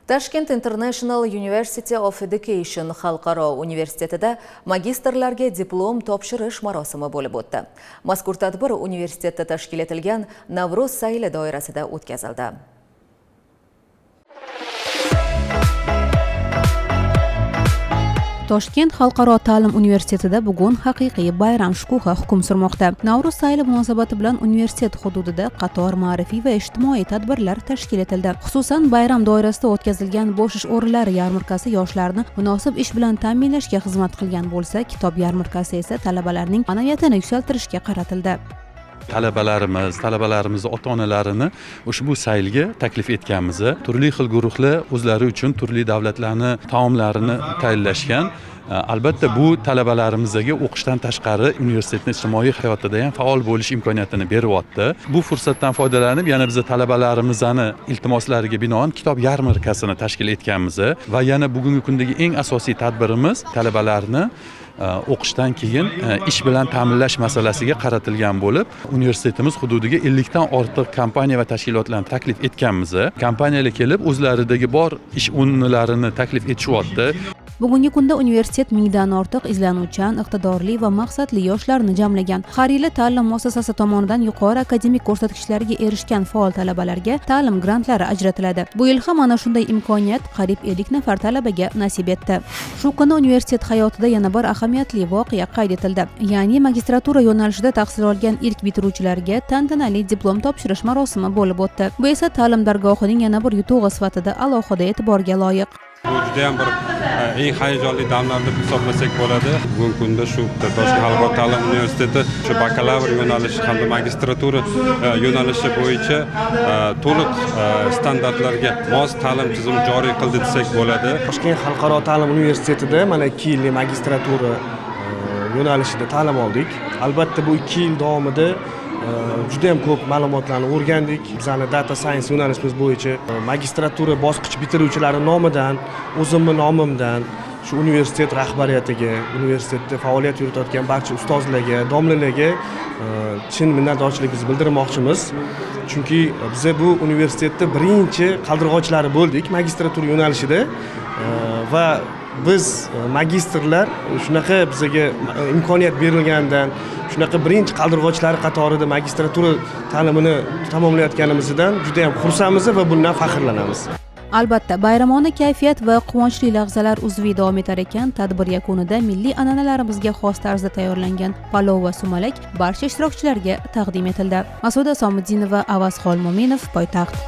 Tashkent International University of Education xalqaro universitetida magistrlarga diplom topshirish marosimi bo'lib o'tdi. Mazkur tadbir universitetda tashkil etilgan Navro'z sayli doirasida o'tkazildi. Toshkent xalqaro ta'lim universitetida bugun haqiqiy bayram shukuhi hukm surmoqda. Navro'z sayli munosabati bilan universitet hududida qator ma'rifiy va ijtimoiy tadbirlar tashkil etildi. Xususan, bayram doirasida o'tkazilgan bo'shish o'rinlari yarmarkasi yoshlarni munosib ish bilan ta'minlashga xizmat qilgan bo'lsa, kitob yarmarkasi esa talabalarning ma'naviyatini yuksaltirishga qaratildi. Talabalarimiz ota-onalarini ushbu saylga taklif etganmiz. Turli xil guruhlar o'zlari uchun turli davlatlarni taomlarini tayyorlashgan. Albatta bu talabalarimizga o'qishdan tashqari universitetning ijtimoiy hayotida ham faol bo'lish imkoniyatini beryapti. Bu fursatdan foydalanib yana biz talabalarimizning iltimoslariga binoan kitob yarmarkasini tashkil etganmiz va yana bugungi kundagi eng asosiy tadbirimiz talabalarni o'qishdan keyin ish bilan ta'minlash masalasiga qaratilgan bo'lib, universitetimiz hududiga 50 dan ortiq kompaniya va tashkilotlarni taklif etganmiz. Kompaniyalar kelib o'zlaridagi bor ish o'rinlarini taklif etishyapti. Bugungi kunda universitet 1000 dan ortiq izlanuvchan, iqtidorli va maqsadli yoshlarni jamlagan. Har yili ta'lim muassasasi tomonidan yuqori akademik ko'rsatkichlarga erishgan faol talabalarga ta'lim grantlari ajratiladi. Bu yil ham ana shunday imkoniyat qariyb 50 nafar talabaga nasib etdi. Shu kuni universitet hayotida yana bir ahamiyatli voqea qayd etildi. Ya'ni magistratura yo'nalishida tahsil olgan ilk bitiruvchilarga tantanali diplom topshirish marosimi bo'lib o'tdi. Bu esa ta'lim dargohining yana bir yutug'i sifatida alohida e'tiborga loyiq. Bu juda ham bir eng hayajonli damlar deb hisoblasak bo'ladi. Bugungi kunda shu Toshkent xalqaro ta'lim universiteti shu bakalavr yo'nalishi hamda magistratura yo'nalishi bo'yicha to'liq standartlarga mos ta'lim tizimi joriy qildi desak bo'ladi. Toshkent xalqaro ta'lim universitetida mana 2 yillik magistratura yo'nalishida ta'lim oldik. Albatta bu 2 yil davomida juda ham ko'p ma'lumotlarni o'rgandik. Bizning data science yo'nalishimiz bo'yicha magistratura bosqich bitiruvchilari nomidan, o'zimning nomimdan shu universitet rahbariyatiga, universitetda faoliyat yuritayotgan barcha ustozlarga, domlalarga chin minnatdorchiligimizni bildirmoqchimiz. Chunki biz bu universitetda birinchi qaldirg'ochlari bo'ldik magistratura yo'nalishida va biz magistrlar shunaqa bizga imkoniyat berilgandan, shunaqa birinchi qaldirg'ochlari qatorida magistratura ta'limini tamomlayotganimizdan juda ham xursandmiz va bundan faxrlanamiz. Albatta, bayramona kayfiyat va quvonchli lahzalar uzviy davom etar ekan. Tadbir yakunida milliy an'analarimizga xos tarzda tayyorlangan palov va sumalak barcha ishtirokchilarga taqdim etildi. Masuda Somiddinova, Avaz Xolmo'minov, Poytaxt.